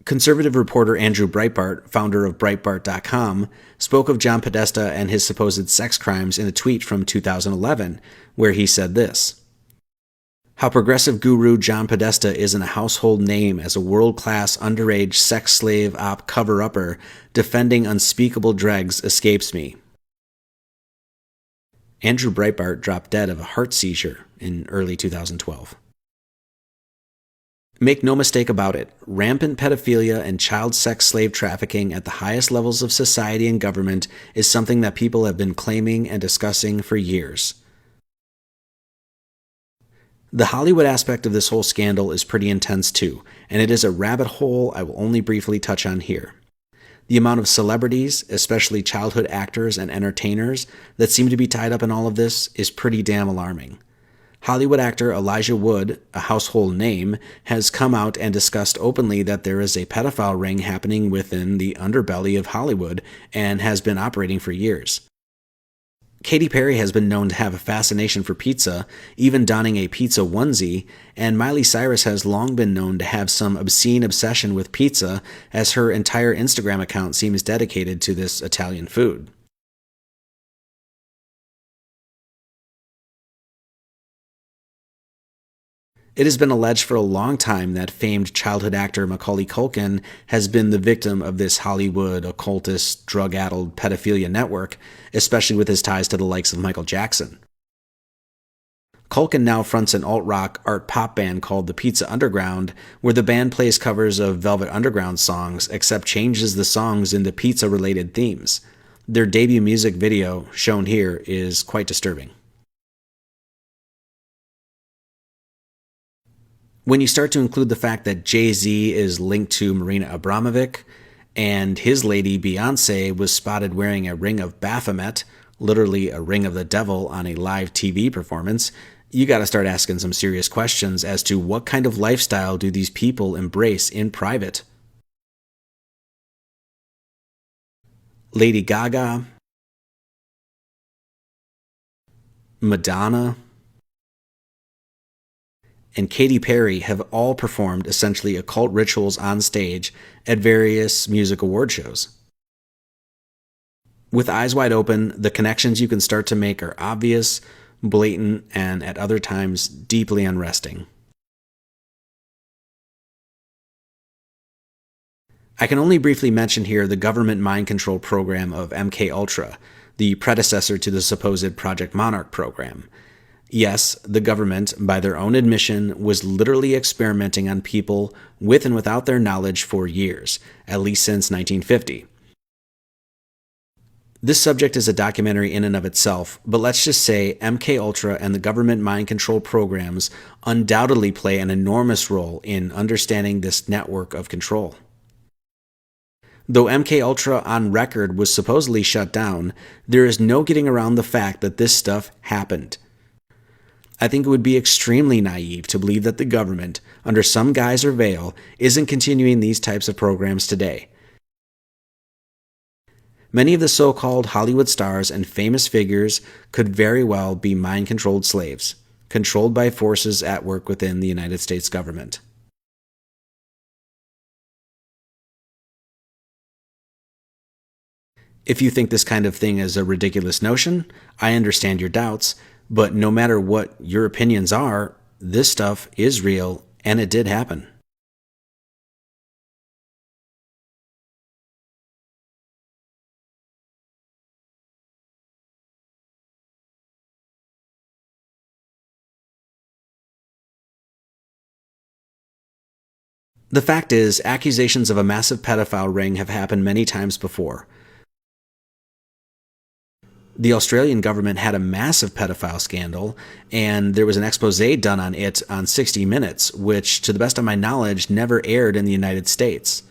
Conservative reporter Andrew Breitbart, founder of Breitbart.com, spoke of John Podesta and his supposed sex crimes in a tweet from 2011, where he said this: "How progressive guru John Podesta isn't a household name as a world-class underage sex slave op cover-upper defending unspeakable dregs escapes me." Andrew Breitbart dropped dead of a heart seizure in early 2012. Make no mistake about it, rampant pedophilia and child sex slave trafficking at the highest levels of society and government is something that people have been claiming and discussing for years. The Hollywood aspect of this whole scandal is pretty intense too, and it is a rabbit hole I will only briefly touch on here. The amount of celebrities, especially childhood actors and entertainers, that seem to be tied up in all of this is pretty damn alarming. Hollywood actor Elijah Wood, a household name, has come out and discussed openly that there is a pedophile ring happening within the underbelly of Hollywood and has been operating for years. Katy Perry has been known to have a fascination for pizza, even donning a pizza onesie, and Miley Cyrus has long been known to have some obscene obsession with pizza, as her entire Instagram account seems dedicated to this Italian food. It has been alleged for a long time that famed childhood actor Macaulay Culkin has been the victim of this Hollywood occultist, drug-addled pedophilia network, especially with his ties to the likes of Michael Jackson. Culkin now fronts an alt-rock art-pop band called the Pizza Underground, where the band plays covers of Velvet Underground songs, except changes the songs into pizza-related themes. Their debut music video, shown here, is quite disturbing. When you start to include the fact that Jay-Z is linked to Marina Abramovic, and his lady Beyonce was spotted wearing a ring of Baphomet, literally a ring of the devil, on a live TV performance, you gotta start asking some serious questions as to what kind of lifestyle do these people embrace in private. Lady Gaga, Madonna, and Katy Perry have all performed essentially occult rituals on stage at various music award shows. With eyes wide open, the connections you can start to make are obvious, blatant, and at other times deeply unresting. I can only briefly mention here the government mind control program of MKUltra, the predecessor to the supposed Project Monarch program. Yes, the government, by their own admission, was literally experimenting on people with and without their knowledge for years, at least since 1950. This subject is a documentary in and of itself, but let's just say MKUltra and the government mind control programs undoubtedly play an enormous role in understanding this network of control. Though MKUltra on record was supposedly shut down, there is no getting around the fact that this stuff happened. I think it would be extremely naive to believe that the government, under some guise or veil, isn't continuing these types of programs today. Many of the so-called Hollywood stars and famous figures could very well be mind-controlled slaves, controlled by forces at work within the United States government. If you think this kind of thing is a ridiculous notion, I understand your doubts, but no matter what your opinions are, this stuff is real and it did happen. The fact is, accusations of a massive pedophile ring have happened many times before. The Australian government had a massive pedophile scandal, and there was an expose done on it on 60 Minutes, which, to the best of my knowledge, never aired in the United States.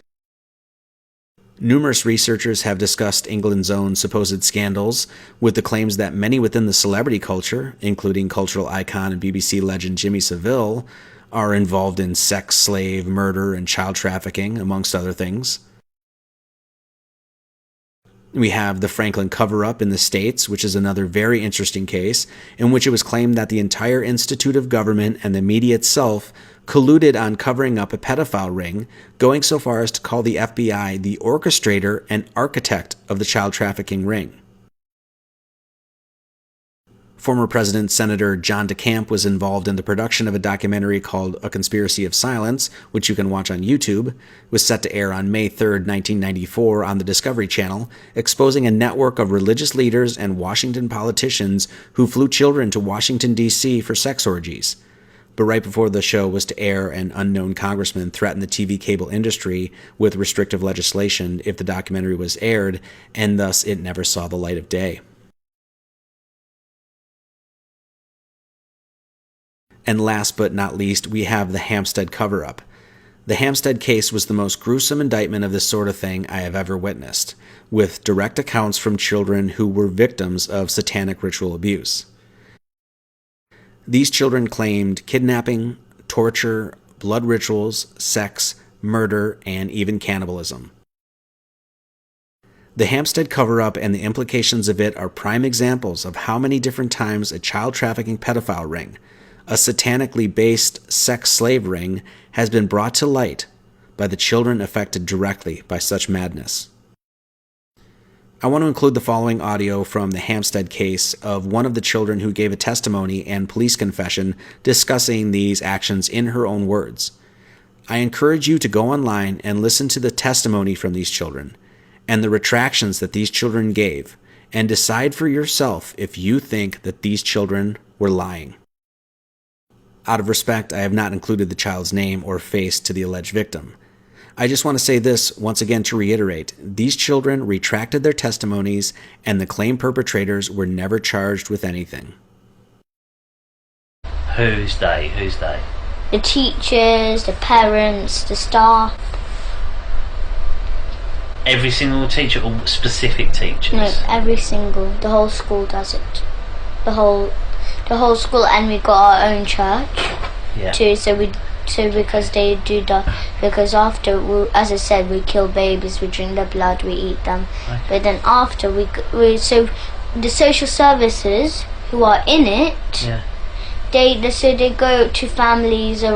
Numerous researchers have discussed England's own supposed scandals, with the claims that many within the celebrity culture, including cultural icon and BBC legend Jimmy Savile, are involved in sex, slave, murder, and child trafficking, amongst other things. We have the Franklin cover-up in the States, which is another very interesting case, in which it was claimed that the entire institute of government and the media itself colluded on covering up a pedophile ring, going so far as to call the FBI the orchestrator and architect of the child trafficking ring. Former President Senator John DeCamp was involved in the production of a documentary called A Conspiracy of Silence, which you can watch on YouTube. It was set to air on May 3, 1994 on the Discovery Channel, exposing a network of religious leaders and Washington politicians who flew children to Washington, D.C. for sex orgies. But right before the show was to air, an unknown congressman threatened the TV cable industry with restrictive legislation if the documentary was aired, and thus it never saw the light of day. And last but not least, we have the Hampstead cover-up. The Hampstead case was the most gruesome indictment of this sort of thing I have ever witnessed, with direct accounts from children who were victims of satanic ritual abuse. These children claimed kidnapping, torture, blood rituals, sex, murder, and even cannibalism. The Hampstead cover-up and the implications of it are prime examples of how many different times a child trafficking pedophile ring, a satanically based sex slave ring, has been brought to light by the children affected directly by such madness. I want to include the following audio from the Hampstead case of one of the children who gave a testimony and police confession discussing these actions in her own words. I encourage you to go online and listen to the testimony from these children and the retractions that these children gave, and decide for yourself if you think that these children were lying. Out of respect, I have not included the child's name or face to the alleged victim. I just want to say this once again to reiterate. These children retracted their testimonies, and the claim perpetrators were never charged with anything. Who's they? Who's they? The teachers, the parents, the staff. Every single teacher or specific teachers? No, the whole school does it. The whole school, and we got our own church too. So because they do that, because after, as I said, we kill babies, we drink their blood, we eat them. Okay. But then after so the social services who are in it, they go to families, so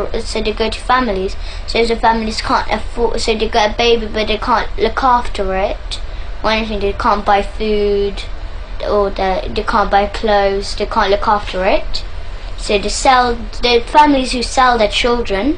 the families can't afford, so they get a baby but they can't look after it or anything. They can't buy food, or they can't buy clothes, they can't look after it. So the families who sell their children,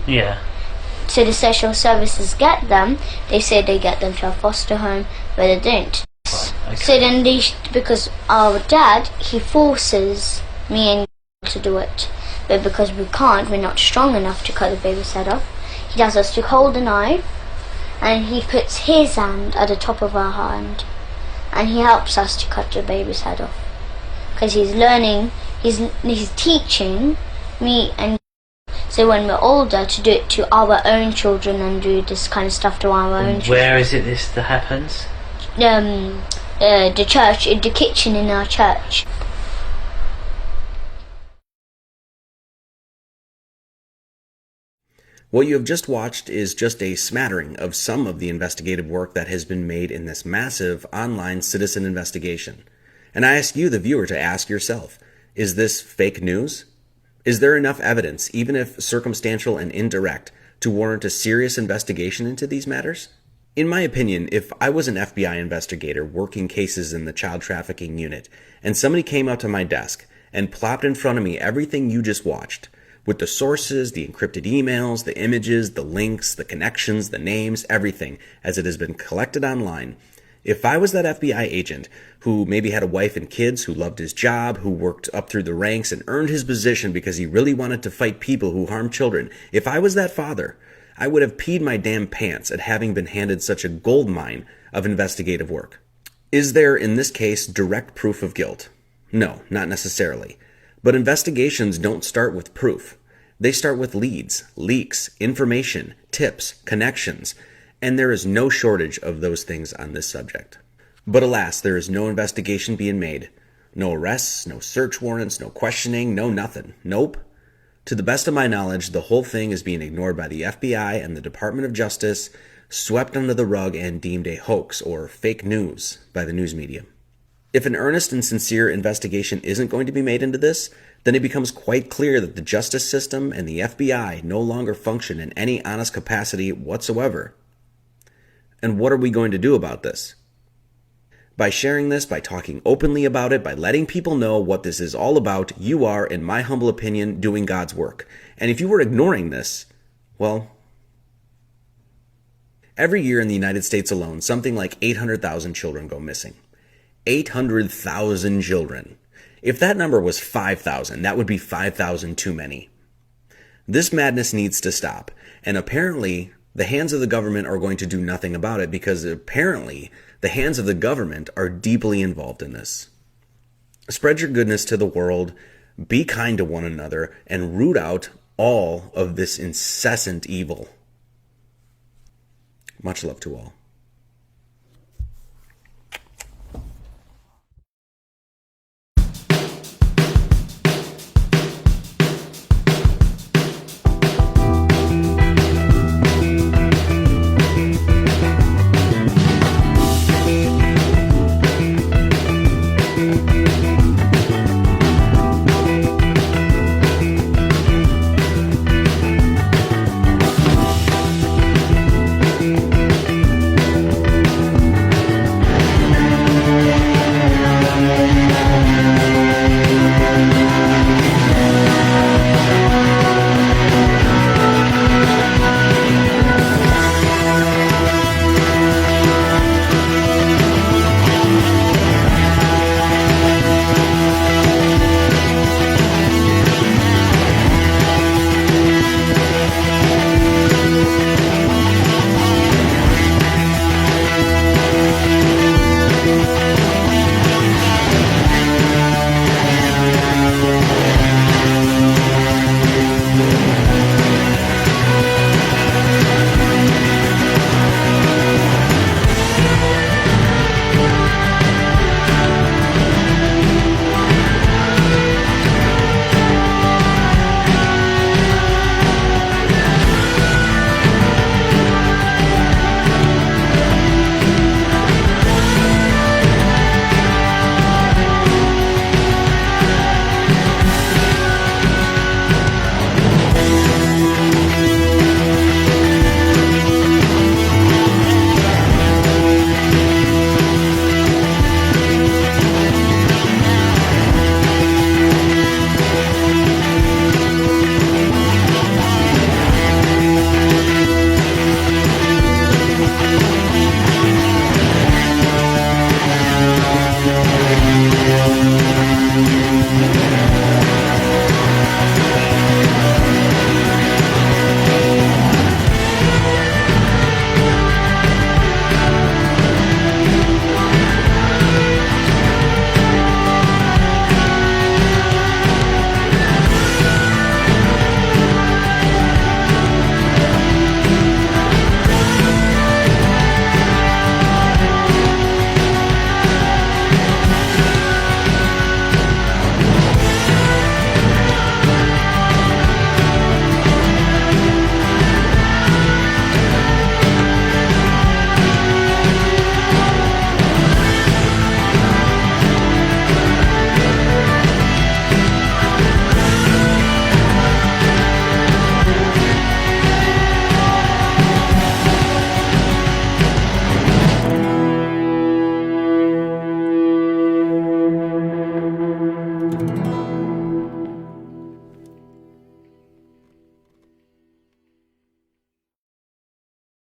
so the social services get them, they say they get them to a foster home, but they don't. Right, okay. So then because our dad, he forces me and to do it, but because we can't, we're not strong enough to cut the baby's head off, he does us to hold a knife, and he puts his hand at the top of our hand, and he helps us to cut the baby's head off, because he's learning, he's teaching me, and so when we're older, to do it to our own children and do this kind of stuff to our own children. Where is it this that happens? The church, in the kitchen in our church. What you have just watched is just a smattering of some of the investigative work that has been made in this massive online citizen investigation. And I ask you, the viewer, to ask yourself, is this fake news? Is there enough evidence, even if circumstantial and indirect, to warrant a serious investigation into these matters? In my opinion, if I was an FBI investigator working cases in the child trafficking unit, and somebody came up to my desk and plopped in front of me everything you just watched, with the sources, the encrypted emails, the images, the links, the connections, the names, everything, as it has been collected online, if I was that FBI agent who maybe had a wife and kids, who loved his job, who worked up through the ranks and earned his position because he really wanted to fight people who harm children, if I was that father, I would have peed my damn pants at having been handed such a gold mine of investigative work. Is there, in this case, direct proof of guilt? No, not necessarily. But investigations don't start with proof. They start with leads, leaks, information, tips, connections, and there is no shortage of those things on this subject. But alas, there is no investigation being made. No arrests, no search warrants, no questioning, no nothing. Nope. To the best of my knowledge, the whole thing is being ignored by the FBI and the Department of Justice, swept under the rug and deemed a hoax or fake news by the news media. If an earnest and sincere investigation isn't going to be made into this, then it becomes quite clear that the justice system and the FBI no longer function in any honest capacity whatsoever. And what are we going to do about this? By sharing this, by talking openly about it, by letting people know what this is all about, you are, in my humble opinion, doing God's work. And if you were ignoring this, well, every year in the United States alone, something like 800,000 children go missing. 800,000 children. If that number was 5,000, that would be 5,000 too many. This madness needs to stop. And apparently, the hands of the government are going to do nothing about it because apparently the hands of the government are deeply involved in this. Spread your goodness to the world, be kind to one another, and root out all of this incessant evil. Much love to all.